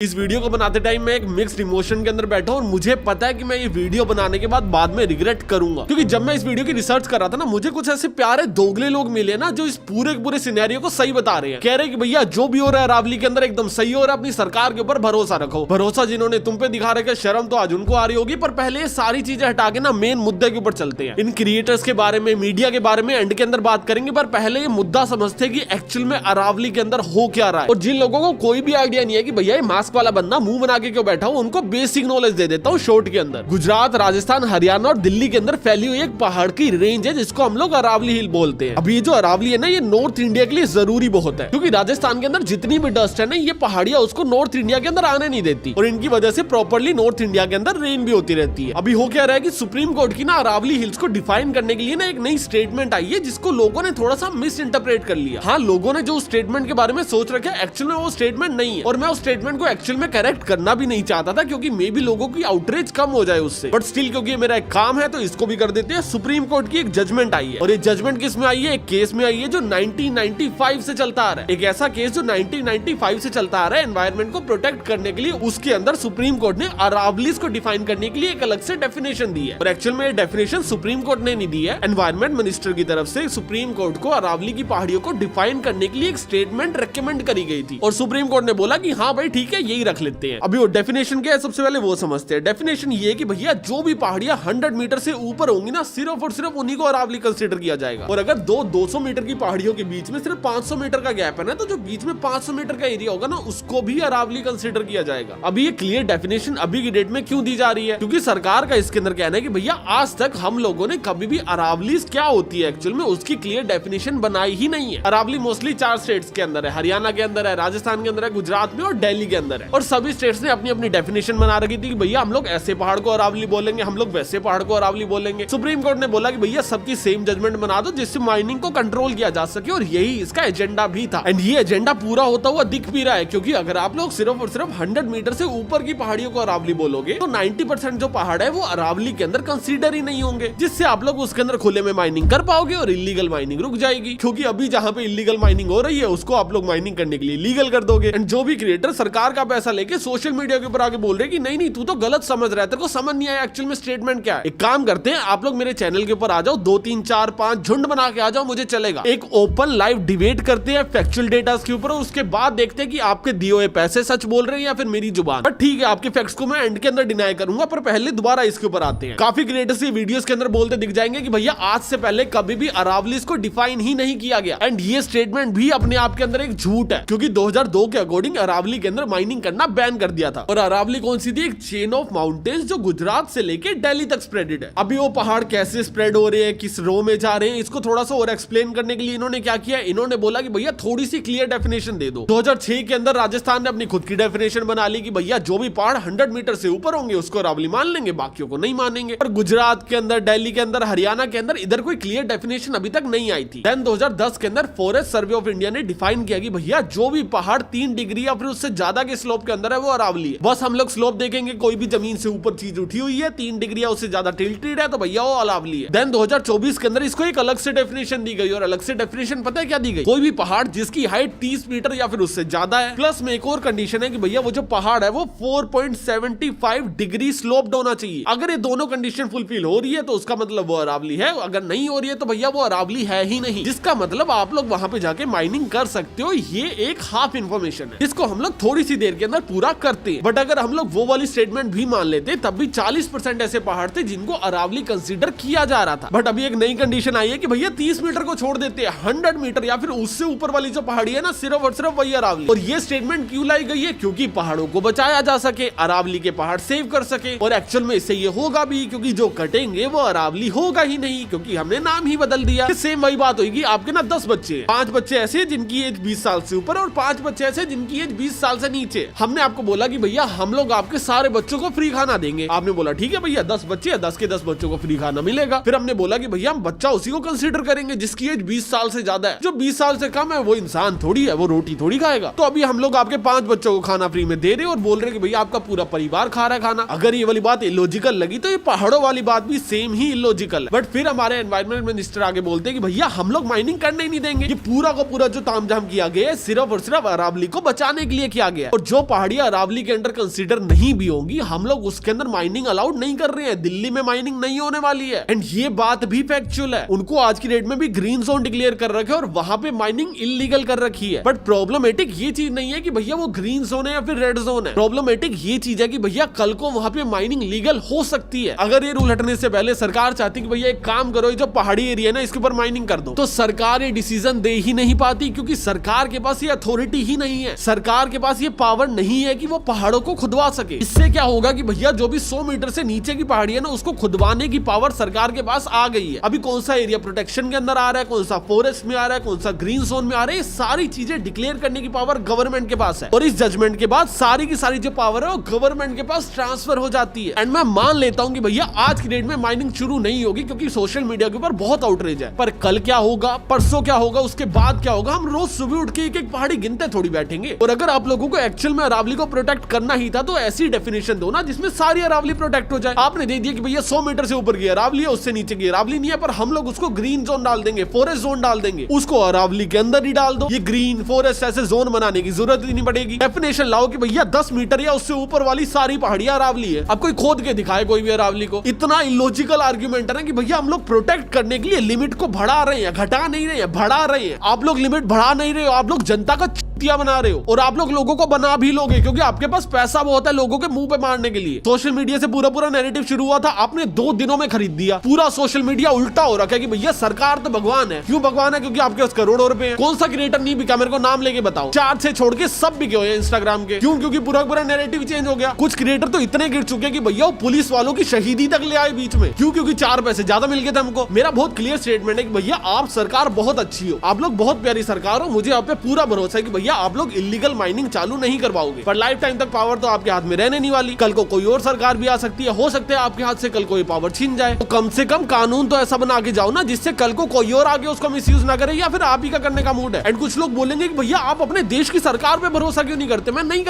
इस वीडियो को बनाते टाइम मैं एक मिक्स्ड इमोशन के अंदर बैठा हूं और मुझे पता है कि मैं ये वीडियो बनाने के बाद में रिग्रेट करूंगा, क्योंकि जब मैं इस वीडियो की रिसर्च कर रहा था ना, मुझे कुछ ऐसे प्यारे दोगले लोग मिले ना जो इस पूरे सिनेरियो को सही बता रहे हैं। कह रहे हैं कि भैया जो भी हो रहा है अरावली के अंदर एकदम सही हो रहा है, अपनी सरकार के ऊपर भरोसा रखो। भरोसा जिन्होंने तुम पे दिखा रखा, शर्म तो आज उनको आ रही होगी। पर पहले ये सारी चीजें हटा के ना मेन मुद्दे के ऊपर चलते हैं। इन क्रिएटर्स के बारे में, मीडिया के बारे में एंड के अंदर बात करेंगे, पर पहले ये मुद्दा समझते हैं कि एक्चुअल में अरावली के अंदर हो क्या रहा है। और जिन लोगों को कोई भी आइडिया नहीं है कि भैया ये मास्क वाला बंदा मुंह बना के क्यों बैठा हूं, उनको बेसिक नॉलेज दे देता हूं शॉर्ट के अंदर। गुजरात, राजस्थान, हरियाणा और दिल्ली के अंदर फैली हुई एक पहाड़ की रेंज है जिसको हम लोग अरावली हिल बोलते हैं। अभी ये जो अरावली है ना, ये नॉर्थ इंडिया के लिए जरूरी बहुत है, क्योंकि राजस्थान के अंदर जितनी भी डस्ट है ना, ये पहाड़ियां उसको नॉर्थ इंडिया के अंदर आने नहीं देती और इनकी वजह से प्रॉपर्ली नॉर्थ इंडिया के अंदर रेन भी होती रहती है। अभी हो क्या रहा है कि सुप्रीम कोर्ट की ना अरावली हिल्स को डिफाइन करने के लिए ना एक नई स्टेटमेंट आई है, जिसको लोगों ने थोड़ा सा मिस इंटरप्रेट कर लिया। हाँ, लोगों ने जो स्टेटमेंट के बारे में सोच रखा है, एक्चुअल में वो स्टेटमेंट नहीं है और मैं उस स्टेटमेंट को एक्चुअल में करेक्ट करना भी नहीं चाहता था, क्योंकि मे भी लोगों की आउटरीच कम हो जाए उससे। बट स्टिल क्योंकि ये मेरा एक काम है तो इसको भी कर देते हैं। सुप्रीम कोर्ट की एक जजमेंट आई है और ये जजमेंट किस में आई है? एक केस में आई है जो 1995 से चलता आ रहा है। एक ऐसा केस जो 1995 से चलता आ रहा है एनवायरमेंट को प्रोटेक्ट करने के लिए। उसके अंदर सुप्रीम कोर्ट ने अरावलीज को डिफाइन करने के लिए एक अलग से डेफिनेशन दी है और एक्चुअल में ये डेफिनेशन सुप्रीम कोर्ट ने नहीं दी है, एनवायरमेंट मिनिस्टर की तरफ से सुप्रीम कोर्ट को अरावली की पहाड़ियों को डिफाइन करने के लिए एक स्टेटमेंट रेकमेंड करी गई थी और सुप्रीम कोर्ट ने बोला कि हाँ भाई ठीक है, यही रख लेते हैं। अभी वो डेफिनेशन क्या है, सबसे पहले वो समझते हैं। डेफिनेशन ये है कि भैया जो भी पहाड़ियां 100 मीटर से ऊपर होंगी ना, सिर्फ और सिर्फ उन्हीं को अरावली कंसीडर किया जाएगा। और अगर 200 मीटर की पहाड़ियों के बीच में सिर्फ 500 मीटर का गैप है ना, तो जो बीच में 500 मीटर का एरिया होगा ना, उसको भी अरावली कंसीडर किया जाएगा। अभी ये क्लियर डेफिनेशन अभी की डेट में क्यों दी जा रही है? क्योंकि सरकार का इसके अंदर कहना है कि भैया आज तक हम लोगों ने कभी भी अरावली क्या होती है एक्चुअल में उसकी क्लियर डेफिनेशन बनाई ही नहीं है। अरावली मोस्टली 4 स्टेट्स के अंदर है, हरियाणा के अंदर है, राजस्थान के अंदर है, गुजरात में और दिल्ली के अंदर है। और सभी स्टेट्स ने अपनी अपनी डेफिनेशन बना रखी थी कि भैया हम लोग ऐसे पहाड़ को अरावली बोलेंगे, हम लोग वैसे पहाड़ को अरावली बोलेंगे। सुप्रीम कोर्ट ने बोला कि भैया सबकी सेम जजमेंट बना दो जिससे माइनिंग को कंट्रोल किया जा सके और यही इसका एजेंडा भी था। एंड ये एजेंडा पूरा होता हुआ दिख भी रहा है, क्योंकि अगर आप लोग सिर्फ और सिर्फ 100 मीटर से ऊपर की पहाड़ियों को अरावली बोलोगे तो 90% जो पहाड़ है वो अरावली के अंदर कंसीडर ही नहीं होंगे, जिससे आप लोग उसके अंदर खुले में माइनिंग कर पाओगे और इलीगल माइनिंग रुक जाएगी। क्योंकि अभी जहाँ पे इलीगल माइनिंग हो रही है उसको आप लोग माइनिंग करने के लिए लीगल कर दोगे। एंड जो भी क्रिएटर सरकार का पैसा लेके सोशल मीडिया के ऊपर आके बोल रहे कि नहीं नहीं तू तो गलत समझ रहा है, तेरे को समझ नहीं आया एक्चुअल में स्टेटमेंट क्या है। एक काम करते हैं, आप लोग मेरे चैनल के ऊपर आ जाओ, 2 3 4 5 झुंड बना के आ जाओ, मुझे चलेगा। एक ओपन लाइव डिबेट करते हैं फैक्चुअल डेटा के ऊपर, उसके बाद देखते हैं कि आपके दिए हुए पैसे सच बोल रहे हैं या फिर मेरी जुबान। बट ठीक है, आपके फैक्ट्स को मैं एंड के अंदर डिनाई करूंगा, पर पहले दोबारा इसके ऊपर आते हैं। काफी क्रिएटर्स ये वीडियोस के अंदर बोलते दिख जाएंगे कि भैया आज से पहले कभी भी अरावलीज को डिफाइन ही नहीं किया गया। एंड ये स्टेटमेंट भी अपने आप के अंदर एक झूठ है, क्योंकि 2002 के अकॉर्डिंग अरावली के अंदर माइनिंग करना बैन कर दिया था। और अरावली कौन सी थी? एक चेन ऑफ माउंटेन्स जो गुजरात से लेके दिल्ली तक स्प्रेडेड है। अभी वो पहाड़ कैसे स्प्रेड हो रहे हैं, किस रो में जा रहे हैं, इसको थोड़ा सा और एक्सप्लेन करने के लिए इन्होंने क्या किया, इन्होंने बोला कि भैया थोड़ी सी क्लियर डेफिनेशन दे दो। 2006 के अंदर राजस्थान ने अपनी खुद की डेफिनेशन बना ली कि भैया जो भी पहाड़ 100 मीटर से ऊपर होंगे उसको अरावली मान लेंगे, बाकियों को नहीं मानेंगे। और गुजरात के अंदर, दिल्ली के अंदर, हरियाणा के अंदर इधर कोई क्लियर डेफिनेशन अभी तक नहीं आई थी। देन 2010 के अंदर फॉरेस्ट सर्वे ऑफ इंडिया ने डिफाइन किया कि भैया जो भी पहाड़ 3 डिग्री या फिर उससे ज्यादा के स्लोप के अंदर है वो अरावली है। बस हम लोग स्लोप देखेंगे, कोई भी जमीन से ऊपर चीज उठी हुई है 3 डिग्री या उससे ज्यादा टिल्टेड है तो भैया वो अरावली है। देन 2024 के अंदर इसको एक अलग से डेफिनेशन दी गई और अलग से डेफिनेशन पता है क्या दी गई? कोई भी पहाड़ जिसकी हाइट 30 मीटर या फिर उससे ज्यादा है, प्लस में एक और कंडीशन है कि भैया वो जो पहाड़ है वो 4.75 डिग्री स्लोप्ड होना चाहिए। अगर ये दोनों कंडीशन फुलफिल हो रही है तो उसका मतलब वो अरावली है, अगर नहीं हो रही है तो भैया वो अरावली है ही नहीं, जिसका मतलब आप लोग वहां पे जाके माइनिंग कर सकते हो। ये एक हाफ इंफॉर्मेशन है जिसको हम लोग थोड़ी सी देर के अंदर पूरा करते हैं। बट अगर हम लोग वो वाली स्टेटमेंट भी मान लेते तब भी 40% ऐसे पहाड़ थे जिनको अरावली कंसीडर किया जा रहा था। बट अभी एक नई कंडीशन आई है कि भैया 30 मीटर को छोड़ देते हैं, 100 मीटर या फिर उससे ऊपर वाली जो पहाड़ी है ना, सिर्फ और सिर्फ वही अरावली। और ये स्टेटमेंट क्यों लाई गई है? क्योंकि पहाड़ों को बचाया जा सके, अरावली के पहाड़ सेव कर सके। और एक्चुअल में इससे ये होगा भी, क्योंकि जो कटेंगे वो अरावली होगा ही नहीं, क्योंकि हमने नाम ही बदल दिया। सेम वही बात होगी, आपके ना 10 बच्चे, 5 बच्चे ऐसे जिनकी एज 20 साल से ऊपर और 5 बच्चे ऐसे जिनकी एज 20 साल से नीचे। हमने आपको बोला कि भैया हम लोग आपके सारे बच्चों को फ्री खाना देंगे। आपने बोला ठीक है भैया, 10 बच्चे है, 10 के 10 बच्चों को फ्री खाना मिलेगा। फिर हमने बोला कि भैया हम बच्चा उसी को कंसीडर करेंगे जिसकी एज 20 साल से ज्यादा है। जो 20 साल से कम है वो इंसान थोड़ी है, वो रोटी थोड़ी खाएगा। तो अभी हम लोग आपके 5 बच्चों को खाना फ्री में दे रहे और बोल रहे कि भैया आपका पूरा परिवार खा रहा है खाना। अगर ये वाली बात इलॉजिकल लगी तो ये पहाड़ों वाली बात भी सेम ही इलॉजिकल है। बट फिर हमारे एनवायरमेंट मिनिस्टर आगे बोलते हैं कि भैया हम लोग माइनिंग करने ही नहीं देंगे। ये पूरा का पूरा जो तामझाम किया गया है सिर्फ और सिर्फ अरावली को बचाने के लिए किया गया। और जो पहाड़ियां अरावली के अंडर कंसीडर नहीं भी होंगी, हम लोग उसके अंदर माइनिंग अलाउड नहीं कर रहे हैं। दिल्ली में माइनिंग नहीं होने वाली है एंड ये बात भी फैक्चुअल है। उनको आज की डेट में भी ग्रीन जोन डिक्लेयर कर रखे और वहां पे माइनिंग इलीगल कर रखी है। बट प्रॉब्लमेटिक ये चीज नहीं है कि भैया वो ग्रीन जोन है या फिर रेड जोन है। प्रॉब्लमेटिक ये चीज है कि भैया कल को वहां पे माइनिंग लीगल हो सकती है। अगर ये रूल हटने से पहले सरकार चाहती कि भैया एक काम करो, ये जो पहाड़ी एरिया है ना इसके ऊपर माइनिंग कर दो, तो सरकार ये डिसीजन दे ही नहीं पाती, क्योंकि सरकार के पास ये अथॉरिटी ही नहीं है। सरकार के पास ये पावर नहीं है कि वो पहाड़ों को खुदवा सके। इससे क्या होगा कि भैया जो भी 100 मीटर से नीचे की पहाड़ी है ना उसको खुदवाने की पावर सरकार के पास आ गई है। अभी कौन सा एरिया प्रोटेक्शन के अंदर आ रहा है, कौन सा फॉरेस्ट में आ रहा है, कौन सा ग्रीन जोन में आ रहा है, सारी चीजें डिक्लेयर करने की पावर गवर्नमेंट के पास है। और इस जजमेंट के बाद सारी की सारी जो पावर है वो गवर्नमेंट के पास ट्रांसफर हो जाती है। एंड मैं मान लेता हूं कि भैया आज की डेट में माइनिंग शुरू नहीं होगी क्योंकि सोशल मीडिया के ऊपर बहुत आउटरीच है। पर कल क्या होगा, परसों क्या होगा, उसके बाद क्या होगा, हम रोज सुबह उठ के एक एक पहाड़ी गिनते थोड़ी बैठेंगे। और अगर आप लोगों को एक्चुअल में अरावली को प्रोटेक्ट करना ही था तो ऐसी डेफिनेशन दो ना जिसमें सारी अरावली प्रोटेक्ट हो जाए। आपने दे दिया कि भैया 100 मीटर से ऊपर की अरावली है, उससे नीचे की अरावली नहीं है, पर हम लोग उसको ग्रीन जोन डाल देंगे, फॉरेस्ट जोन डाल देंगे, उसको अरावली के अंदर ही डाल दो। ये ग्रीन फॉरेस्ट ऐसे जोन बनाने की जरूरत ही नहीं पड़ेगी। डेफिनेशन लाओ कि भैया 10 मीटर या उससे ऊपर वाली सारी पहाड़ियां अरावली है। अब कोई खोद के दिखाए कोई भी अरावली को। इतना इलॉजिकल आर्ग्यूमेंट है ना कि भैया हम लोग प्रोटेक्ट करने के लिए लिमिट को बढ़ा रहे हैं, घटा नहीं रहे हैं, बढ़ा रहे हैं। आप लोग लिमिट बढ़ा नहीं रहे हो, आप लोग जनता का बना रहे हो। और आप लोगों को बना भी लोगे क्योंकि आपके पास पैसा बहुत है लोगों के मुंह पे मारने के लिए। सोशल मीडिया से पूरा नैरेटिव शुरू हुआ था, आपने 2 दिनों में खरीद दिया। पूरा सोशल मीडिया उल्टा हो रखा है कि भैया सरकार तो भगवान है। क्यों भगवान है? क्योंकि आपके पास करोड़ों रुपए हैं। कौन सा क्रिएटर नहीं बिका, मेरे को नाम लेके बताओ। 4 से छोड़ के सब बिके हुए इंस्टाग्राम के। क्यों? क्योंकि पूरा नैरेटिव चेंज हो गया। कुछ क्रिएटर तो इतने गिर चुके कि भैया वो पुलिस वालों की शहीदी तक ले आए बीच में। क्यों? क्योंकि 4 पैसे ज्यादा मिल गए थे हमको। मेरा बहुत क्लियर स्टेटमेंट है कि भैया आप सरकार बहुत अच्छी हो, आप लोग बहुत प्यारी सरकार हो। मुझे आप पे पूरा भरोसा है कि भैया आप लोग इलीगल माइनिंग चालू नहीं करवाओगे, पर लाइफ टाइम तक पावर तो आपके हाथ में रहने नहीं वाली। कल को कोई और सरकार भी आ सकती है, हो सकता है आपके हाथ से कल कोई पावर छीन जाए। तो कम से कम कानून तो ऐसा बना के जाओ ना जिससे कल को कोई और आगे उसको मिसयूज ना करे, या फिर आप ही का करने का मूड है। एंड कुछ लोग बोलेंगे कि भैया आप अपने देश की सरकार पे भरोसा क्यों नहीं करते? मैं नहीं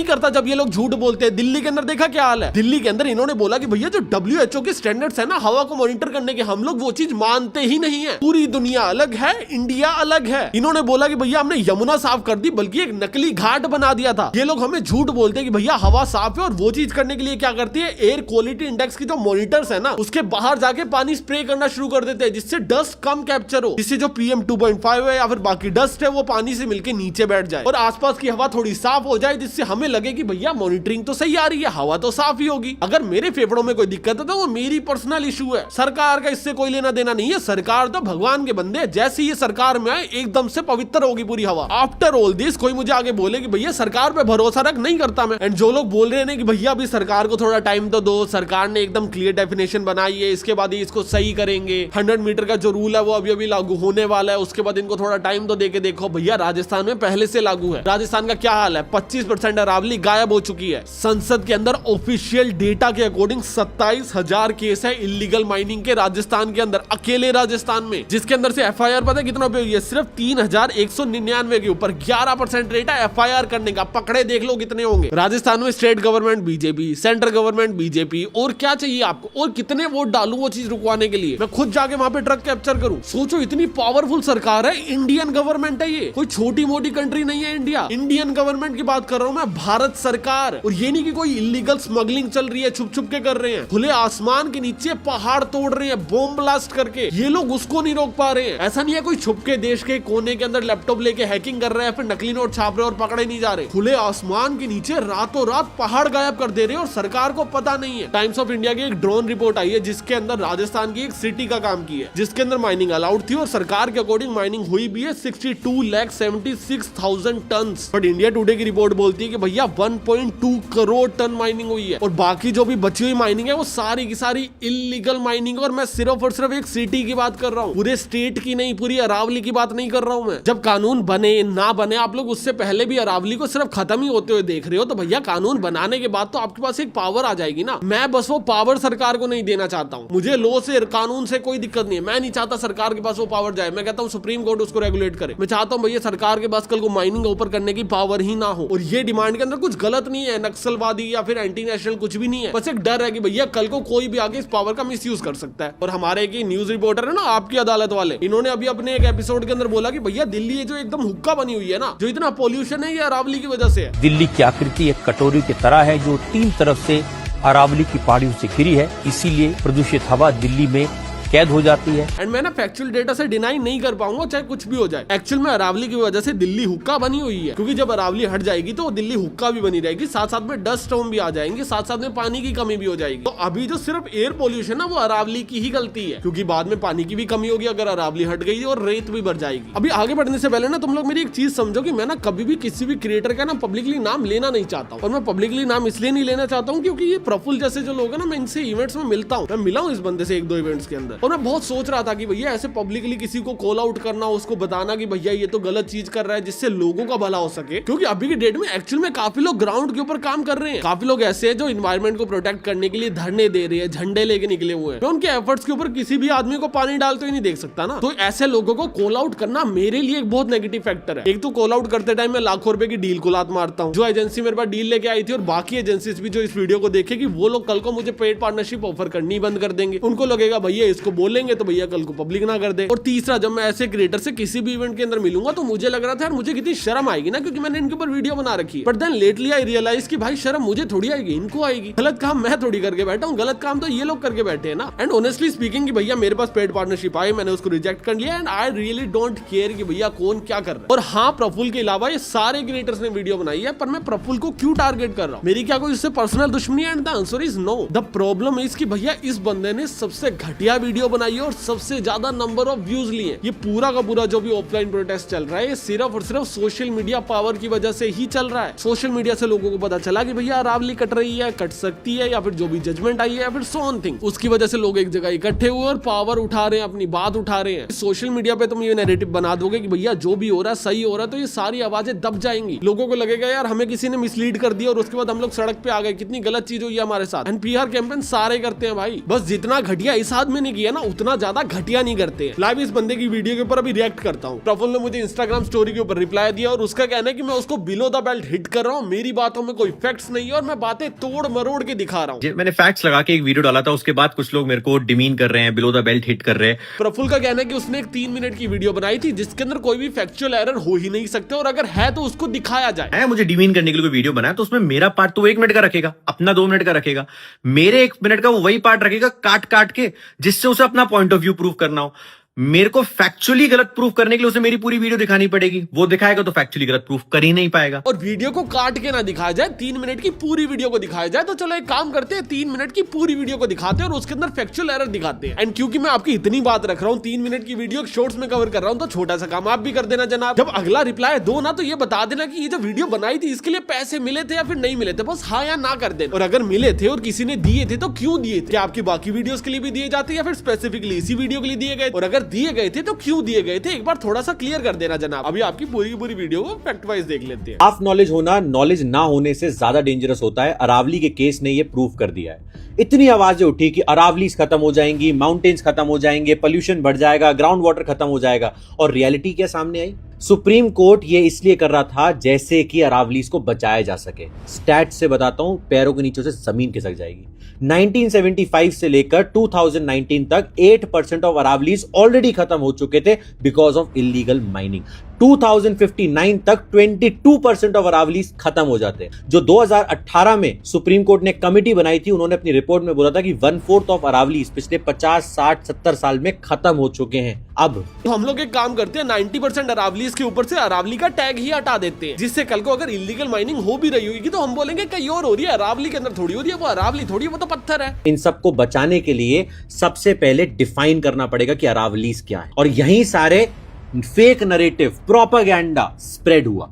करता। जब ये लोग झूठ बोलते हैं। दिल्ली के अंदर देखा क्या हाल है? दिल्ली के अंदर इन्होंने बोला कि भैया जो WHO के स्टैंडर्ड्स है ना हवा को मॉनिटर करने के, हम लोग वो चीज मानते ही नहीं है। पूरी दुनिया अलग है, इंडिया अलग है। इन्होंने बोला कि भैया हमने यमुना साफ कर दी, बल्कि एक नकली घाट बना दिया था। ये लोग हमें झूठ बोलते हैं कि भैया हवा साफ है, और वो चीज करने के लिए क्या करती है, एयर क्वालिटी इंडेक्स की जो मॉनिटर्स है ना उसके बाहर जाके पानी स्प्रे करना शुरू कर देते हैं, जिससे डस्ट कम कैप्चर हो, जिससे जो PM 2.5 है या फिर बाकी डस्ट है वो पानी से मिलके नीचे बैठ जाए और आसपास की हवा थोड़ी साफ हो जाए, जिससे हमें लगे कि भैया मॉनिटरिंग तो सही आ रही है, हवा तो साफ ही होगी। अगर मेरे फेफड़ों में कोई दिक्कत है तो वो मेरी पर्सनल इशू है, सरकार का इससे कोई लेना देना नहीं है। सरकार तो भगवान के बंदे, जैसे ये सरकार में आए एकदम से पवित्र होगी पूरी हवा। आफ्टर ऑल दिस कोई मुझे आगे बोले कि भैया सरकार पे भरोसा रख, नहीं करता मैं। एंड जो लोग बोल रहे हैं कि भैया अभी सरकार को थोड़ा टाइम तो दो, सरकार ने एकदम क्लियर डेफिनेशन बनाई है, इसके बाद इसको सही करेंगे, 100 मीटर का जो रूल है वो अभी लागू होने वाला है, उसके बाद इनको थोड़ा टाइम तो देके देखो। भैया राजस्थान में पहले से लागू है। राजस्थान का क्या हाल है? 25% अरावली गायब हो चुकी है। संसद के अंदर ऑफिशियल डेटा के अकॉर्डिंग 27,000 केस है इलीगल माइनिंग के राजस्थान के अंदर, अकेले राजस्थान में, जिसके अंदर से FIR पता है कितना पे हुई है? सिर्फ 3199 के ऊपर 11% रेट है FIR करने का। पकड़े देख लो कितने होंगे। राजस्थान में state government BJP, central government BJP, और क्या चाहिए आपको? और कितने वोट डालूं वो चीज रुकवाने के लिए? मैं खुद जाके वहां पे ट्रक कैप्चर करूं? सोचो इतनी पावरफुल सरकार है, इंडियन गवर्नमेंट है, ये कोई छोटी मोटी कंट्री नहीं है इंडिया। इंडियन गवर्नमेंट की बात कर रहा हूं मैं, भारत सरकार। और ये नहीं कि कोई इलीगल स्मगलिंग चल रही है, छुप छुप के कर रहे हैं, खुले आसमान के नीचे पहाड़ तोड़ रहे हैं बॉम्ब ब्लास्ट करके, ये लोग उसको नहीं रोक पा रहे हैं। ऐसा नहीं है कोई छुप के देश के कोने के अंदर लैपटॉप लेके हैकिंग कर रहे हैं, फिर नकली नोट छाप रहे और पकड़े नहीं जा रहे। खुले आसमान के नीचे रातों रात पहाड़ गायब कर दे रहे हैं और सरकार को पता नहीं है। टाइम्स ऑफ इंडिया की एक ड्रोन रिपोर्ट आई है जिसके अंदर राजस्थान की एक सिटी का काम की है, जिसके अंदर माइनिंग अलाउड थी और सरकार के अकॉर्डिंग माइनिंग हुई भी है 62,76,000 टन। बट इंडिया टुडे की रिपोर्ट बोलती है कि भैया 1.2 करोड़ टन माइनिंग हुई है, और बाकी जो भी बची हुई माइनिंग है वो सारी की सारी इलीगल माइनिंग। और मैं सिर्फ और सिर्फ एक सिटी की बात कर रहा हूँ, पूरे स्टेट की नहीं, पूरी अरावली की बात नहीं कर रहा हूँ मैं। जब कानून बने ना बने, आप लोग उससे पहले भी अरावली को सिर्फ खत्म ही होते हुए देख रहे हो, तो भैया कानून बनाने के बाद तो आपके पास एक पावर आ जाएगी ना। मैं बस वो पावर सरकार को नहीं देना चाहता हूँ। मुझे लॉ से, कानून से कोई दिक्कत नहीं है। मैं नहीं चाहता सरकार के पास वो पावर जाए। मैं कहता हूँ सुप्रीम कोर्ट उसको रेगुलेट करे। मैं चाहता हूँ भैया सरकार के पास कल को माइनिंग ऊपर करने की पावर ही ना हो। और ये डिमांड के अंदर कुछ गलत नहीं है, नक्सलवादी या फिर एंटी नेशनल कुछ भी नहीं है। बस एक डर है कि भैया कल को कोई भी आगे इस पावर का मिसयूज कर सकता है। और हमारे एक न्यूज रिपोर्टर है ना आपकी अदालत वाले, इन्होंने अभी अपने एक एपिसोड के अंदर बोला कि भैया दिल्ली ये जो एकदम हुक्का बनी हुई है ना, जो इतना पोल्यूशन है ये अरावली की वजह से है। दिल्ली की आकृति एक कटोरी की तरह है जो 3 तरफ से अरावली की पहाड़ियों से घिरी है, इसीलिए प्रदूषित हवा दिल्ली में कैद हो जाती है। एंड मैं ना फैक्चुअल डेटा से डिनाई नहीं कर पाऊंगा चाहे कुछ भी हो जाए। एक्चुअल में अरावली की वजह से दिल्ली हुक्का बनी हुई है, क्योंकि जब अरावली हट जाएगी तो दिल्ली हुक्का भी बनी रहेगी, साथ साथ में डस्ट स्टॉर्म भी आ जाएंगे, साथ साथ में पानी की कमी भी हो जाएगी। तो अभी जो सिर्फ एयर पोल्यूशन है वो अरावली की ही गलती है, क्योंकि बाद में पानी की भी कमी होगी अगर अरावली हट गई और रेत भी बढ़ जाएगी। अभी आगे बढ़ने से पहले ना तुम लोग मेरी एक चीज समझो कि मैं ना कभी भी किसी भी क्रिएटर का ना पब्लिकली नाम लेना नहीं चाहता हूँ। और मैं पब्लिकली नाम इसलिए नहीं लेना चाहता हूँ क्योंकि ये प्रफुल्ल जैसे जो लोग हैं ना, मैं इनसे इवेंट्स में मिलता हूँ, मैं मिला हूँ इस बंदे से 1-2 इवेंट्स के अंदर, और मैं बहुत सोच रहा था कि भैया ऐसे पब्लिकली किसी को कॉल आउट करना, उसको बताना कि भैया ये तो गलत चीज कर रहा है, जिससे लोगों का भला हो सके। क्योंकि अभी की डेट में एक्चुअल में काफी लोग ग्राउंड के ऊपर काम कर रहे हैं, काफी लोग ऐसे हैं जो इन्वायरमेंट को प्रोटेक्ट करने के लिए धरने दे रहे हैं, झंडे लेके निकले हुए हैं। तो उनके एफर्ट्स के ऊपर किसी भी आदमी को पानी डालते ही नहीं देख सकता ना। तो ऐसे लोगों को कॉल आउट करना मेरे लिए एक बहुत नेगेटिव फैक्टर है। एक तो कॉल आउट करते टाइम मैं लाखों रुपए की डील को लात मारता हूँ। जो एजेंसी मेरे पास डील लेके आई थी और बाकी एजेंसीज भी जो इस वीडियो को देखेगी, वो लोग कल को मुझे पेड पार्टनरशिप ऑफर करनी बंद कर देंगे। उनको लगेगा भैया इसको बोलेंगे तो भैया कल को पब्लिक ना कर दे। और तीसरा, जब मैं ऐसे क्रिएटर से किसी भी इवेंट के अंदर मिलूंगा तो मुझे लग रहा था यार मुझे कितनी शर्म आएगी ना, क्योंकि मैंने इनके ऊपर वीडियो बना रखी है। But then lately I realize कि भाई शर्म मुझे थोड़ी आएगी, इनको आएगी। गलत काम मैं थोड़ी करके बैठा हूँ, गलत काम तो ये लोग करके बैठे हैं ना। एंड ऑनेस्टली स्पीकिंग कि भैया मेरे पास पेड पार्टनरशिप आई, मैंने उसको रिजेक्ट कर लिया। And I really don't care कि भैया कौन क्या कर रहा है। और हाँ, प्रफुल्ल के अलावा ये सारे क्रिएटर्स ने वीडियो बनाई है, पर मैं प्रफुल्ल को क्यों टारगेट कर रहा हूँ? मेरी क्या कोई इससे पर्सनल दुश्मनी है? And the answer is no. The problem is कि भैया इस बंदे ने सबसे घटिया वीडियो बनाई है और सबसे ज्यादा नंबर ऑफ व्यूज लिए। ये पूरा का पूरा जो भी ऑफलाइन प्रोटेस्ट चल रहा है, ये सिर्फ और सिर्फ सोशल मीडिया पावर की वजह से ही चल रहा है। सोशल मीडिया से लोगों को पता चला कि भैया अरावली कट रही है, कट सकती है, या फिर जो भी जजमेंट आई है, या फिर सो ऑन थिंग, उसकी वजह से लोग एक जगह इकट्ठे हुए और पावर उठा रहे हैं, अपनी बात उठा रहे हैं। सोशल मीडिया पे तुम ये नैरेटिव बना दोगे कि भैया जो भी हो रहा है सही हो रहा है, तो ये सारी आवाजें दब जाएंगी। लोगों को लगेगा यार हमें किसी ने मिसलीड कर दिया और उसके बाद हम लोग सड़क पे आ गए, कितनी गलत चीज हुई है हमारे साथ। एंड पीआर कैंपेन सारे करते हैं भाई, बस जितना घटिया इस आदमी ने किया ना उतना ज्यादा घटिया नहीं करते हैं। लाइव इस बंदे की वीडियो के ऊपर अभी रिएक्ट करता हूँ। प्रफुल्ल ने मुझे इंस्टाग्राम स्टोरी के ऊपर रिप्लाई दिया और उसका कहना है कि मैं उसको बिलो द बेल्ट हिट कर रहा हूँ, मेरी बातों में कोई फैक्ट्स नहीं है और मैं बातें तोड़ मरोड़ के दिखा रहा हूँ। मैंने फैक्ट्स लगा के एक वीडियो डाला था, उसके बाद कुछ लोग मेरे को डिमीन कर रहे हैं, बिलो द बेल्ट हिट कर रहे हैं। प्रफुल्ल का कहना है कि उसने एक 3 मिनट की वीडियो बनाई थी जिसके अंदर कोई भी फैक्चुअल एरर हो ही नहीं सकते, और अगर है तो उसको दिखाया जाए। मुझे डिमीन करने के लिए वीडियो बनाया तो उसमें मेरा पार्ट तो 1 मिनट का रखेगा, अपना 2 मिनट का रखेगा, मेरे 1 मिनट का वो वही पार्ट रखेगा काट काट के, जिससे उसे अपना पॉइंट ऑफ व्यू प्रूव करना हो। मेरे को फैक्चुअली गलत प्रूफ करने के लिए उसे मेरी पूरी वीडियो दिखानी पड़ेगी, वो दिखाएगा तो फैक्चुअली गलत प्रूफ कर ही नहीं पाएगा। और वीडियो को काट के ना दिखाया जाए, 3 मिनट की पूरी वीडियो को दिखाया जाए। तो चलो एक काम करते हैं, 3 मिनट की पूरी वीडियो को दिखाते हैं और उसके अंदर फैक्चुअल एरर दिखाते हैं। एंड क्योंकि मैं आपकी इतनी बात रख रहा हूँ, 3 मिनट की वीडियो शॉर्ट्स में कवर कर रहा हूँ, तो छोटा सा काम आप भी कर देना जनाब। जब अगला रिप्लाई दो ना तो ये बता देना कि ये जो वीडियो बनाई थी इसके लिए पैसे मिले थे या फिर नहीं मिले थे, बस हाँ या ना कर देना। और अगर मिले थे और किसी ने दिए थे तो क्यों दिए थे? क्या आपकी बाकी वीडियोस के लिए भी दिए जाते या फिर स्पेसिफिकली इसी वीडियो के लिए दिए गए? और अगर दिए गए थे तो क्यों दिए गए थे, एक बार थोड़ा सा क्लियर कर देना जनाब। अभी आपकी पूरी वीडियो को फैक्ट वाइज देख लेते हैं। हाफ नॉलेज होना नॉलेज ना होने से ज्यादा डेंजरस होता है। अरावली के केस ने यह प्रूव कर दिया है। इतनी आवाजें उठी कि अरावलीज खत्म हो जाएंगी, माउंटेन्स खत्म हो जाएंगे, पोल्यूशन बढ़ जाएगा, ग्राउंड वाटर खत्म हो जाएगा, और रियलिटी क्या सामने आई? सुप्रीम कोर्ट ये इसलिए कर रहा था जैसे कि अरावलीज को बचाया जा सके। स्टैट से बताता हूं, पैरों के नीचे से जमीन खिसक जाएगी। 1975 से लेकर 2019 तक 8% ऑफ अरावलीज ऑलरेडी खत्म हो चुके थे बिकॉज ऑफ इलीगल माइनिंग। 2059 तक 22% ऑफ अरावलीज खत्म हो जाते हैं। जो 2018 में सुप्रीम कोर्ट ने कमिटी बनाई थी, उन्होंने अपनी रिपोर्ट में बोला था कि 1/4 ऑफ अरावलीज पिछले 50, 60, 70 साल में खत्म हो चुके हैं। अब तो हम लोग एक काम करते हैं, 90% अरावलीज के ऊपर से अरावली का टैग ही हटा देते हैं, जिससे कल को अगर इलीगल माइनिंग हो भी रही होगी तो हम बोलेंगे कहीं और हो रही है, अरावली के अंदर थोड़ी हो रही है, वो अरावली थोड़ी, वो तो पत्थर है। इन सबको बचाने के लिए सबसे पहले डिफाइन करना पड़ेगा कि अरावलीज क्या है, और यही सारे फेक नरेटिव, प्रोपेगेंडा स्प्रेड हुआ।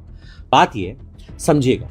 बात ये समझिएगा,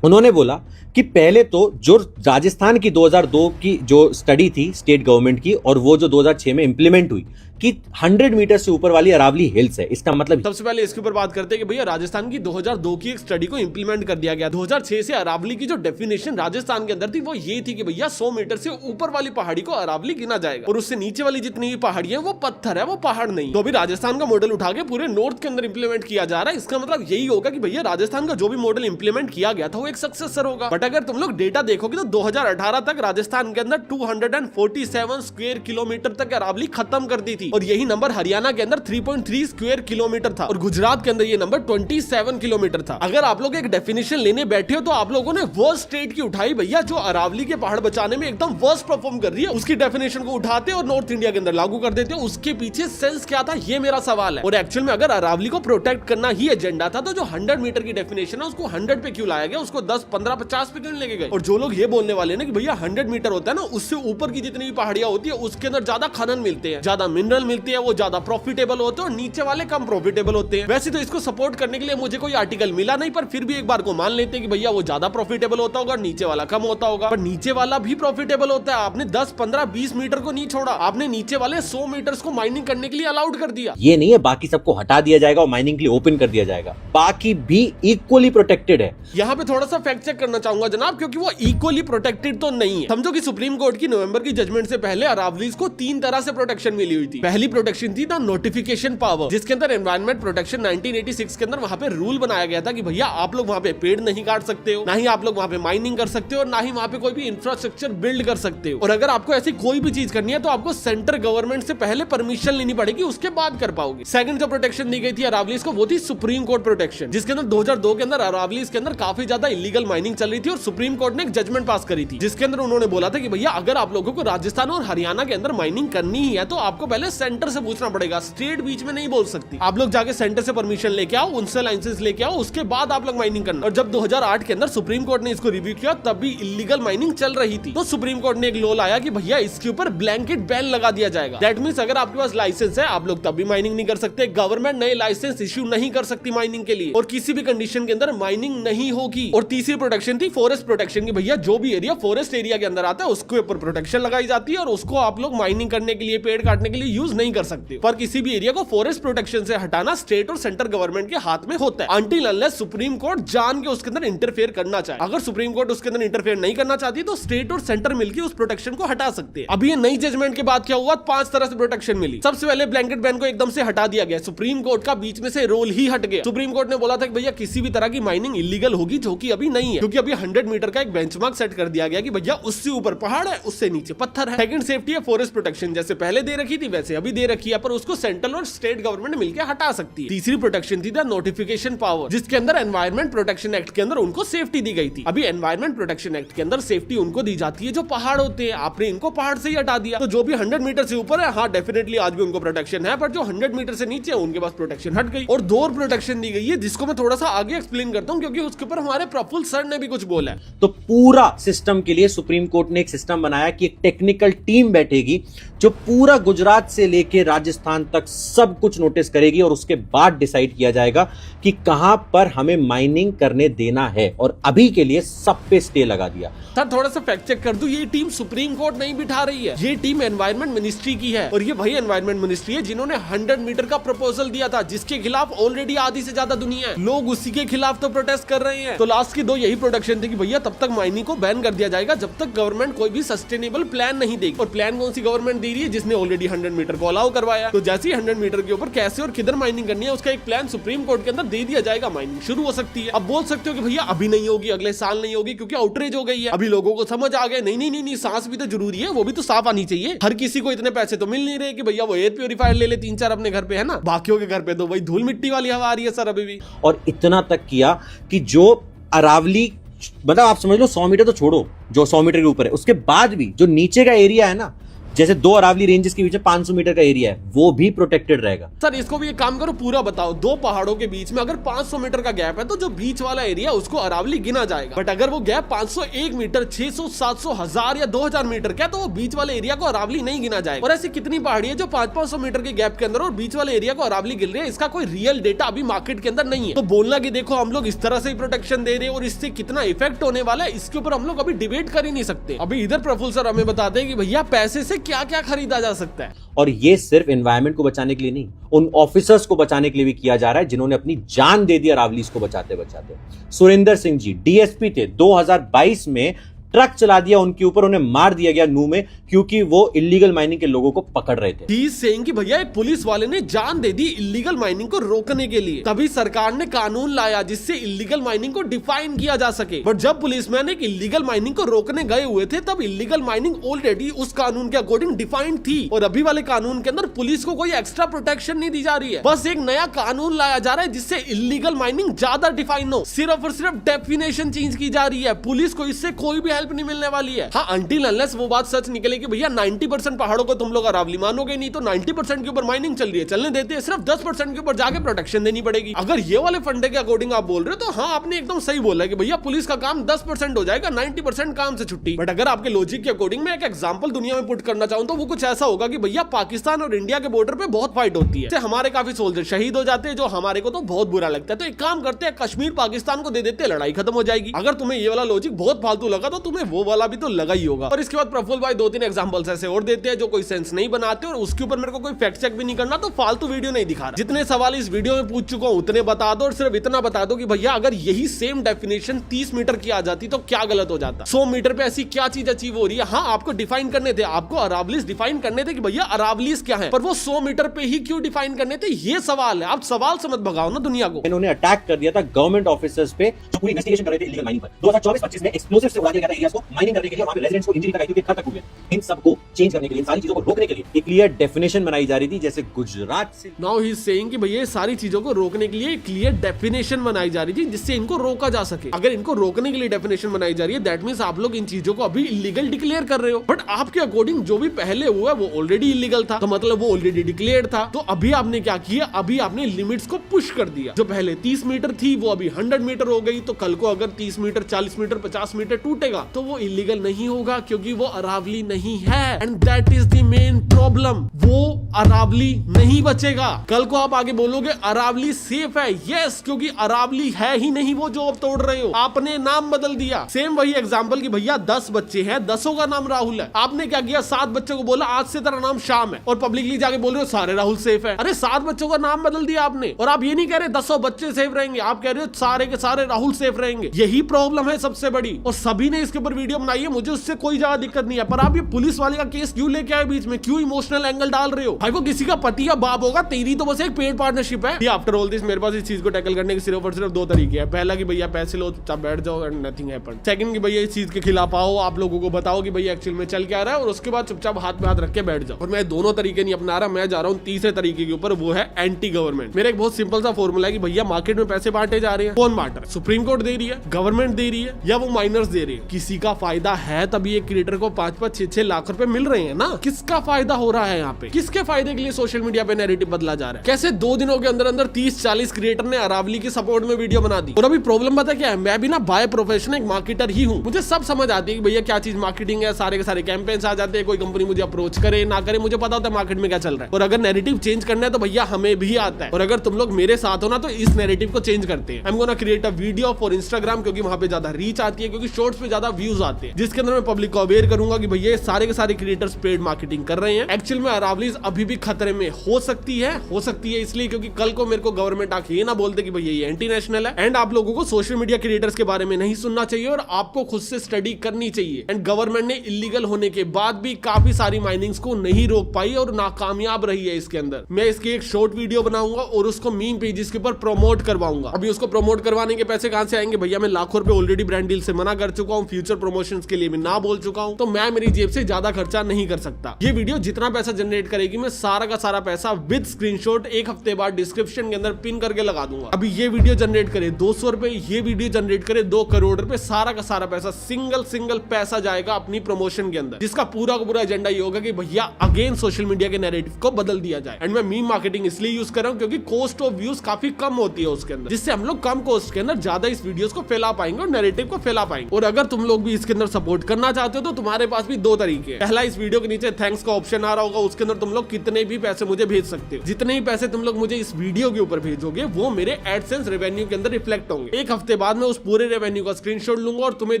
उन्होंने बोला कि पहले तो जो राजस्थान की 2002 की जो स्टडी थी स्टेट गवर्नमेंट की, और वो जो 2006 में इंप्लीमेंट हुई कि 100 मीटर से ऊपर वाली अरावली हिल्स है, इसका मतलब सबसे पहले इसके ऊपर बात करते हैं कि भैया राजस्थान की 2002 की एक स्टडी को इंप्लीमेंट कर दिया गया। 2006 से अरावली की जो डेफिनेशन राजस्थान के अंदर थी वो ये थी कि भैया 100 मीटर से ऊपर वाली पहाड़ी को अरावली गिना जाएगा, और उससे नीचे वाली जितनी भी पहाड़ी है वो पत्थर है, वो पहाड़ नहीं। तो अभी राजस्थान का मॉडल उठा के पूरे नॉर्थ के अंदर इंप्लीमेंट किया जा रहा है। इसका मतलब यही होगा कि भैया राजस्थान का जो भी मॉडल इंप्लीमेंट किया गया था वो एक सक्सेसर होगा। बट अगर तुम लोग डेटा देखोगे तो 2018 तक राजस्थान के अंदर 247 स्क्वायर किलोमीटर तक अरावली खत्म कर दी थी। थी और यही नंबर हरियाणा के अंदर 3.3 स्क्वायर किलोमीटर था और गुजरात के अंदर ये नंबर 27 किलोमीटर था। अगर आप लोग एक डेफिनेशन लेने बैठे हो तो आप लोगों ने वो स्टेट की उठाई भैया जो अरावली के पहाड़ बचाने में एकदम वर्स्ट परफॉर्म कर रही है, उसकी डेफिनेशन को उठाते और नॉर्थ इंडिया के अंदर लागू कर देते हो। उसके पीछे सेंस क्या था, ये मेरा सवाल है। और एक्चुअल में अगर अरावली को प्रोटेक्ट करना ही एजेंडा था तो जो 100 मीटर की डेफिनेशन है उसको 100 पे क्यों लाया गया, उसको 10, 15, 50 पे क्यों लेके गए। और जो लोग ये बोलने वाले ना कि भैया 100 मीटर होता है ना, उससे ऊपर की जितनी भी पहाड़ियां होती है उसके अंदर ज्यादा खनन मिलते हैं, ज्यादा मिनरल मिलती है, वो ज्यादा प्रॉफिटेबल होते हैं और नीचे वाले कम प्रॉफिटेबल होते हैं। वैसे तो इसको सपोर्ट करने के लिए मुझे कोई आर्टिकल मिला नहीं, पर फिर भी एक बार को मान लेते हैं कि भैया वो ज्यादा प्रॉफिटेबल होता होगा, नीचे वाला कम होता होगा। पर नीचे वाला भी प्रॉफिटेबल होता है। आपने 10, 15, 20 मीटर को नहीं छोड़ा, आपने नीचे वाले 100 मीटर्स को माइनिंग करने के लिए अलाउड कर दिया। ये नहीं है बाकी सबको हटा दिया जाएगा और माइनिंग के लिए ओपन कर दिया जाएगा, बाकी भी इक्वली प्रोटेक्टेड है। यहाँ पे थोड़ा सा फैक्ट चेक करना चाहूंगा जनाब, क्योंकि वो इक्वली प्रोटेक्टेड तो नहीं है। समझो कि सुप्रीम कोर्ट की नवंबर की जजमेंट से पहले अरावलीज को 3 तरह से प्रोटेक्शन मिली हुई थी। पहली प्रोटेक्शन थी द नोटिफिकेशन पावर, जिसके अंदर एनवायरमेंट प्रोटेक्शन 1986 के अंदर वहां पे रूल बनाया गया था कि भैया आप लोग वहां पे पेड़ नहीं काट सकते हो, ना ही आप लोग वहां पे माइनिंग कर सकते हो, ना ही वहां पे कोई भी इंफ्रास्ट्रक्चर बिल्ड कर सकते हो। और अगर आपको ऐसी कोई भी चीज करनी है तो आपको सेंट्रल गवर्नमेंट से पहले परमिशन लेनी पड़ेगी, उसके बाद कर पाओगे। सेकंड जो प्रोटेक्शन दी गई थी अरावलीज को वो थी सुप्रीम कोर्ट प्रोटेक्शन, जिसके अंदर 2002 के अंदर अरावलीज के अंदर काफी ज्यादा इलीगल माइनिंग चल रही थी और सुप्रीम कोर्ट ने एक जजमेंट पास करी थी, जिसके अंदर उन्होंने बोला था कि भैया अगर आप लोगों को राजस्थान और हरियाणा के अंदर माइनिंग करनी ही है तो आपको पहले सेंटर से पूछना पड़ेगा, स्टेट बीच में नहीं बोल सकती। आप लोग जाके सेंटर से परमिशन लेके आओ, उनसे लाइसेंस लेके आओ, उसके बाद आप लोग माइनिंग करना। और जब 2008 के अंदर सुप्रीम कोर्ट ने इसको रिव्यू किया तब भी इलीगल माइनिंग चल रही थी, तो सुप्रीम कोर्ट ने एक लॉ लाया कि भैया इसके ऊपर ब्लैंकेट बैन लगा दिया जाएगा। दैट मींस अगर आपके पास लाइसेंस है आप लोग तब भी माइनिंग नहीं कर सकते, गवर्नमेंट नए लाइसेंस इश्यू नहीं कर सकती माइनिंग के लिए, और किसी भी कंडीशन के अंदर माइनिंग नहीं होगी। और तीसरी प्रोटेक्शन थी फॉरेस्ट प्रोटेक्शन की, भैया जो भी एरिया फॉरेस्ट एरिया के अंदर आता है उसके ऊपर प्रोटेक्शन लगाई जाती है और उसको आप लोग माइनिंग करने के लिए, पेड़ काटने के लिए यूज नहीं कर सकते। पर किसी भी एरिया को फॉरेस्ट प्रोटेक्शन से हटाना स्टेट और सेंट्रल गवर्नमेंट के हाथ में होता है, अनटिल अनलेस सुप्रीम कोर्ट जान के उसके अंदर इंटरफेयर करना चाहे। अगर सुप्रीम कोर्ट उसके अंदर इंटरफेयर नहीं करना चाहती तो स्टेट और सेंटर मिलकर उस प्रोटेक्शन को हटा सकते हैं। अभी ये नई जजमेंट के बाद क्या हुआ, 5 तरह से प्रोटेक्शन मिली। सबसे पहले ब्लैंकेट बैन को एकदम से हटा दिया गया, सुप्रीम कोर्ट का बीच में से रोल ही हट गया। सुप्रीम कोर्ट ने बोला था कि भैया किसी भी तरह की माइनिंग इलीगल होगी, जो कि अभी नहीं है, क्योंकि अभी 100 मीटर का एक बेंचमार्क सेट कर दिया गया कि भैया उससे ऊपर पहाड़ है, उससे नीचे पत्थर है। सेकंड सेफ्टी है फॉरेस्ट प्रोटेक्शन, जैसे पहले दे रखी थी वैसे अभी दे रखी है, पर उसको सेंट्रल और स्टेट गवर्नमेंट मिलकर हटा सकती है। तीसरी प्रोटेक्शन थी द नोटिफिकेशन पावर, जिसके अंदर एनवायरमेंट प्रोटेक्शन एक्ट के अंदर उनको सेफ्टी दी गई थी। अभी एनवायरमेंट प्रोटेक्शन एक्ट के अंदर सेफ्टी उनको दी जाती है जो पहाड़ होते हैं, आपने इनको पहाड़ से ही हटा दिया। तो जो भी 100 मीटर से ऊपर है, हाँ डेफिनेटली आज भी उनको प्रोटेक्शन है, पर जो 100 मीटर से नीचे है उनके पास प्रोटेक्शन हट गई। और 2 प्रोटेक्शन दी गई है, जिसको मैं थोड़ा सा आगे एक्सप्लेन करता हूँ, क्योंकि उसके ऊपर हमारे प्रफुल्ल सर ने भी कुछ बोला है। तो पूरा सिस्टम के लिए सुप्रीम कोर्ट ने एक सिस्टम बनाया कि एक टेक्निकल टीम बैठेगी जो पूरा गुजरात से लेके राजस्थान तक सब कुछ नोटिस करेगी और उसके बाद डिसाइड किया जाएगा कि कहां पर हमें माइनिंग करने देना है। और अभी के लिए सब पे स्टे लगा दिया। सर थोड़ा सा फैक्ट चेक कर दूं, ये टीम सुप्रीम कोर्ट नहीं बिठा रही है, ये टीम एनवायरमेंट मिनिस्ट्री की है। और ये वही एनवायरमेंट मिनिस्ट्री है जिन्होंने 100 मीटर का प्रपोजल दिया था, जिसके खिलाफ ऑलरेडी आधी से ज्यादा दुनिया है, लोग उसी के खिलाफ तो प्रोटेस्ट कर रहे हैं। तो लास्ट की 2 यही प्रोटेक्शन थी कि भैया तब तक माइनिंग को बैन कर दिया जाएगा जब तक गवर्नमेंट कोई भी सस्टेनेबल प्लान नहीं देगी। और प्लान कौन सी गवर्नमेंट दे रही है, जिसने ऑलरेडी 100 मीटर को अलाउ करवाया। तो जैसे ही 100 मीटर के ऊपर कैसे और किधर माइनिंग करनी है उसका एक प्लान सुप्रीम कोर्ट के अंदर दे दिया जाएगा, माइनिंग शुरू हो सकती है। अब बोल सकते हो कि भैया अभी नहीं होगी, अगले साल नहीं होगी, क्योंकि आउटरीच हो गई है। अभी लोगों को समझ आ गया, नहीं सांस भी तो जरूरी है, वो भी तो साफ आनी चाहिए। हर किसी को इतने पैसे तो मिल नहीं रहे कि भैया वो एयर प्योरीफायर ले ले 3-4 अपने घर पे, है ना। बाकियों के घर पे तो वही धूल मिट्टी वाली हवा आ रही है सर अभी भी। और इतना तक किया कि जो अरावली, मतलब आप समझ लो 100 मीटर तो छोड़ो, जो 100 मीटर के ऊपर है उसके बाद भी जो नीचे का एरिया है ना, जैसे 2 अरावली रेंजेस के बीच 500 मीटर का एरिया है, वो भी प्रोटेक्टेड रहेगा। सर इसको भी एक काम करो, पूरा बताओ, 2 पहाड़ों के बीच में अगर 500 मीटर का गैप है तो जो बीच वाला एरिया उसको अरावली गिना जाएगा। बट अगर वो गैप 501 मीटर, 600, 700, 1000 या 2000 मीटर का है तो वो बीच वाले एरिया को अरावली नहीं गिना जाएगा। और ऐसी कितनी पहाड़ी है जो 500-500 मीटर के गैप के अंदर और बीच वाले एरिया को अरावली गिन रही है, इसका कोई रियल डेटा अभी मार्केट के अंदर नहीं है। तो बोलना कि देखो हम लोग इस तरह से ही प्रोटेक्शन दे रहे हैं और इससे कितना इफेक्ट होने वाला है, इसके ऊपर हम लोग अभी डिबेट कर ही नहीं सकते। अभी इधर प्रफुल्ल सर हमें बताते हैं कि भैया पैसे से क्या क्या खरीदा जा सकता है। और ये सिर्फ एनवायरनमेंट को बचाने के लिए नहीं, उन ऑफिसर्स को बचाने के लिए भी किया जा रहा है जिन्होंने अपनी जान दे दी अरावलीज को बचाते बचाते। सुरेंद्र सिंह जी डीएसपी थे, 2022 में ट्रक चला दिया उनके ऊपर, उन्हें मार दिया गया नू में, क्योंकि वो इलीगल माइनिंग के लोगों को पकड़ रहे थे। ही इज सेइंग कि भैया एक पुलिस वाले ने जान दे दी इलीगल माइनिंग को रोकने के लिए, तभी सरकार ने कानून लाया जिससे इलीगल माइनिंग को डिफाइन किया जा सके। बट जब पुलिसमैन एक इलीगल माइनिंग को रोकने गए हुए थे तब इलीगल माइनिंग ऑलरेडी उस कानून के अकॉर्डिंग डिफाइंड थी, और अभी वाले कानून के अंदर पुलिस को कोई एक्स्ट्रा प्रोटेक्शन नहीं दी जा रही है। बस एक नया कानून लाया जा रहा है जिससे इलीगल माइनिंग ज्यादा डिफाइन हो, सिर्फ और सिर्फ डेफिनेशन चेंज की जा रही है। पुलिस को इससे कोई भी हेल्प नहीं मिलने वाली है। हाँ, अंटिल अनलेस वो बात सच निकले कि भैया 90% पहाड़ों को तुम लोग अरावली मानोगे नहीं, तो 90% के ऊपर माइनिंग चल रही है, चलने देते हैं, सिर्फ 10% के ऊपर जाके प्रोटेक्शन देनी पड़ेगी। अगर ये वाले फंडे के अकॉर्डिंग आप बोल रहे हो तो हाँ, आपने एकदम सही बोला है कि भैया पुलिस का काम 10% हो जाएगा, 90% काम से छुट्टी। बट अगर आपके लॉजिक के अकॉर्डिंग मैं एक एग्जांपल दुनिया में पुट करना चाहूं तो वो कुछ ऐसा होगा कि भैया पाकिस्तान और इंडिया के बॉर्डर पे बहुत फाइट होती है, हमारे काफी सोल्जर शहीद हो जाते हैं, जो हमारे को तो बहुत बुरा लगता है। तो एक काम करते हैं, कश्मीर पाकिस्तान को दे देते हैं, लड़ाई खत्म हो जाएगी। अगर तुम्हें ये वाला लॉजिक बहुत फालतू लगा तो तुम्हें वो वाला भी तो लगा ही होगा। और इसके बाद प्रफुल्ल भाई 2-3 एग्जांपल्स ऐसे और देते हैं जो कोई सेंस नहीं बनाते, और उसके ऊपर मेरे को कोई फैक्ट चेक भी नहीं करना, तो फालतू वीडियो नहीं दिखा रहा। जितने सवाल इस वीडियो में पूछ चुका हूं उतने बता दो, और सिर्फ इतना बता दो कि भैया अगर यही सेम डेफिनेशन 30 मीटर की आ जाती तो क्या गलत हो जाता। 100 मीटर पे ऐसी क्या चीज अचीव हो रही है। हाँ, आपको डिफाइन करने थे, आपको अरावलीज डिफाइन करने थे कि भैया अरावलीज क्या है, पर वो 100 मीटर पे ही क्यों डिफाइन करने थे, ये सवाल है। आप सवाल से मत भगाओ ना दुनिया को। इन्होंने अटैक कर दिया था गवर्नमेंट ऑफिसर्स पे जो पूरी इन्वेस्टिगेशन कर रहे थे इलीगल माइनिंग पर। 2024-25 में एक्सप्लोसिव से उड़ा दिया गया था एरियाज को माइनिंग करने के लिए, वहां पे रेजिडेंट्स को इंजरी तक आई थी, खतरनाक हुए। इन सब को चेंज करने के लिए, इन सारी चीजों को रोकने के लिए एक क्लियर डेफिनेशन बनाई जा रही थी, जैसे गुजरात से। नाउ ही इज सेइंग कि भैया सारी चीजों को रोकने के लिए क्लियर डेफिनेशन बनाई जा रही थी जिससे इनको रोका जा सके। अगर इनको रोकने के लिए डेफिनेशन बनाई जा रही है, दैट मींस आप लोग इन चीजों को अभी इलीगल डिक्लेयर कर रहे हो। बट आपके अकॉर्डिंग जो भी पहले हुआ वो ऑलरेडी इलीगल था, तो मतलब वो ऑलरेडी डिक्लेयर था। तो अभी आपने क्या किया, अभी आपने लिमिट्स को पुश कर दिया। जो पहले 30 मीटर थी वो अभी 100 मीटर हो गई, तो कल को अगर 30 मीटर, 40 मीटर, 50 मीटर टूटेगा तो वो इलीगल नहीं होगा, क्योंकि वो अरावली नहीं है। And that is the main problem, वो अरावली नहीं बचेगा। कल को आप आगे बोलोगे अरावली सेफ है, यस, क्योंकि अरावली है ही नहीं वो जो अब तोड़ रहे हो, आपने नाम बदल दिया। सेम वही एग्जांपल कि भैया 10 बच्चे हैं, 10 का नाम राहुल है, आपने क्या किया, 7 बच्चों को बोला आज से तेरा नाम श्याम है, और पब्लिकली जाके बोल रहे हो सारे राहुल सेफ है। अरे 7 बच्चों का नाम बदल दिया आपने, और आप ये नहीं कह रहे 10 बच्चे सेफ रहेंगे, आप कह रहे हो सारे के सारे राहुल सेफ रहेंगे। यही प्रॉब्लम है सबसे बड़ी, और सभी ने इसके ऊपर वीडियो बनाई है, मुझे उससे कोई ज्यादा दिक्कत नहीं है। पर आप ये पुलिस वाले का केस क्यों लेके आए बीच में, क्यों इमोशनल एंगल डाल रहे हो? भाई वो किसी का पति या बाप होगा, तेरी तो बस एक पेड पार्टनरशिप है। आफ्टर ऑल दिस मेरे पास इस चीज को टैकल करने के सिर्फ और सिर्फ 2 तरीके हैं। पहला कि भैया पैसे लो, चुपचाप बैठ जाओ एंड नथिंग हैपेंड। सेकंड कि भैया इस चीज के खिलाफ आओ, आप लोगों को बताओ कि भैया एक्चुअल में चल क्या रहा है, और उसके बाद चुपचाप हाथ में हाथ रख के बैठ जाओ। और मैं दोनों तरीके नहीं अपना रहा, मैं जा रहा हूँ तीसरे तरीके के ऊपर, वो है एंटी गवर्नमेंट। मेरा एक बहुत सिंपल सा फॉर्मूला है कि भैया मार्केट में पैसे बांटे जा रहे हैं, कौन बांट रहा है? सुप्रीम कोर्ट दे रही है, गवर्नमेंट दे रही है, या वो माइनर्स दे रही है? किसी का फायदा है तभी एक क्रिएटर को 5-5, 6-6 लाख रुपए मिल रहे हैं ना। किसका फायदा हो रहा है यहाँ पे? किसके फायदे के लिए सोशल मीडिया पे नैरेटिव बदला जा रहा है? कैसे 2 दिनों के अंदर अंदर 30-40 क्रिएटर ने अरावली के सपोर्ट में वीडियो बना दी। और अभी प्रॉब्लम पता क्या है, मैं भी ना बाय प्रोफेशन एक मार्केटर ही हूँ, मुझे सब समझ आती है कि भैया क्या चीज मार्केटिंग है, सारे के सारे कैंपेन्स आ जाते हैं, कोई कंपनी मुझे अप्रोच करे ना करे, मुझे पता होता है मार्केट में क्या चल रहा है। और अगर नैरेटिव चेंज करना है तो भैया हमें भी आता है, और अगर तुम लोग मेरे साथ हो ना तो इस नैरेटिव को चेंज करते हैं। I am gonna create a video for Instagram, क्योंकि वहां पे ज्यादा रीच आती है, क्योंकि शॉर्ट्स पे ज्यादा व्यूज आते हैं, जिसके अंदर मैं पब्लिक को अवेयर करूंगा कि भैया सारे के सारे क्रिएटर्स पेड मार्केटिंग कर रहे हैं। एक्चुअल में अरावलीज अभी भी खतरे में हो सकती है इसलिए क्योंकि कल को मेरे को गवर्नमेंट आके ये ना बोलते कि भैया ये एंटी नेशनल है। एंड आप लोगों को सोशल मीडिया क्रिएटर्स के बारे में नहीं सुनना चाहिए, और आपको खुद से स्टडी करनी चाहिए। एंड गवर्नमेंट ने इलीगल होने के बाद भी काफी सारी माइनिंग्स को नहीं रोक पाई और नाकामयाब रही है इसके अंदर। मैं इसकी एक शॉर्ट वीडियो बनाऊंगा और उसको मीम पेजेस के ऊपर प्रमोट करवाऊंगा। अभी उसको प्रमोट करवाने के पैसे कहां से आएंगे भैया? मैं लाखों रुपए ऑलरेडी ब्रांड डील से मना कर चुका हूं, फ्यूचर प्रमोशंस के लिए मैं ना बोल चुका हूं, तो मैं मेरी जेब से ज्यादा खर्चा नहीं कर सकता। ये वीडियो जितना पैसा जनरेट करेगी, मैं सारा का सारा पैसा विद स्क्रीनशॉट 1 हफ्ते बाद डिस्क्रिप्शन के अंदर पिन करके लगा दूंगा। अभी ये वीडियो जनरेट करे 200 रुपए, ये वीडियो जनरेट करे 2 करोड़ रुपए, सारा का सारा पैसा सिंगल पैसा जाएगा अपनी प्रमोशन के अंदर, जिसका पूरा का पूरा एजेंडा ये होगा कि भैया अगेन सोशल मीडिया के नैरेटिव को बदल दिया जाए। एंड मैं मीम मार्केटिंग इसलिए यूज कर रहा हूं क्योंकि कॉस्ट ऑफ व्यूज काफी कम होती है उसके अंदर, जिससे हम लोग कम कॉस्ट के अंदर ज्यादा इस वीडियोस को फैला पाएंगे और नैरेटिव को फैला पाएंगे। और अगर तुम लोग भी इसके अंदर सपोर्ट करना चाहते हो तो तुम्हारे पास भी 2 तरीके हैं। पहला, इस वीडियो के नीचे थैंक्स का ऑप्शन आ रहा होगा, उसके अंदर तुम लोग कितने भी पैसे मुझे भेज सकते हो। जितने ही पैसे तुम लोग मुझे इस वीडियो के ऊपर भेजोगे वो मेरे एडसेंस रेवेन्यू के अंदर रिफ्लेक्ट होंगे। 1 हफ्ते बाद मैं उस पूरे रेवेन्यू का स्क्रीनशॉट लूंगा और तुम्हें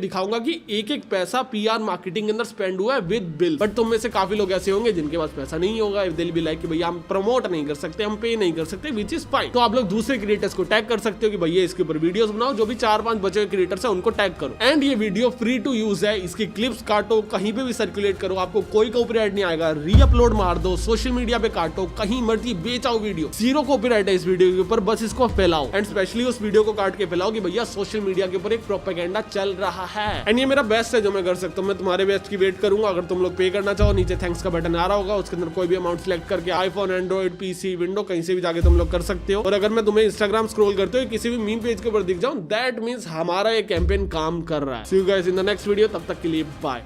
दिखाऊंगा कि एक पैसा पीआर मार्केटिंग के अंदर स्पेंड हुआ है विद बिल। बट तुम में से काफी लोग ऐसे होंगे जिनके पास पैसा नहीं होगा, दिल भी लाइक कि भैया हम प्रमोट नहीं कर सकते, हम पे नहीं कर सकते, विच इज फाइन। तो आप लोग दूसरे क्रिएटर्स को टैग कर सकते हो कि भैया इसके ऊपर वीडियोस बनाओ, जो भी 4-5 बचे हुए क्रिएटर्स हैं उनको टैग करो। एंड ये वीडियो फ्री टू यूज है, इसकी क्लिप्स काटो, कहीं पे भी सर्कुलेट करो, आपको कोई कॉपीराइट नहीं आएगा। रीअपलोड मार दो, सोशल मीडिया पे काटो, कहीं मर्जी बेचाओ वीडियो, जीरो कॉपीराइट है इस वीडियो के ऊपर, बस इसको फैलाओ एंड स्पेशली उस वीडियो को काट के फैलाओ कि भैया सोशल मीडिया के ऊपर एक प्रोपेगेंडा चल रहा है। एंड ये मेरा बेस्ट है जो मैं कर सकता हूँ, मैं तुम्हारे बेस्ट की वेट करूंगा। अगर तुम लोग पे करना चाहो, नीचे थैंक्स का बटन आ रहा होगा, उसके अंदर कोई भी अमाउंट सिलेक्ट करके आईफोन, एंड्रॉइड, पीसी, विंडो कहीं से भी जाके तुम लोग कर सकते हो। और अगर मैं तुम्हें इंस्टाग्राम स्क्रॉल करते हो किसी भी मीम पेज के ऊपर दिख जाऊं, दैट मींस हमारा ये कैंपेन काम कर रहा है। See you guys in the next video, तब तक के लिए बाय।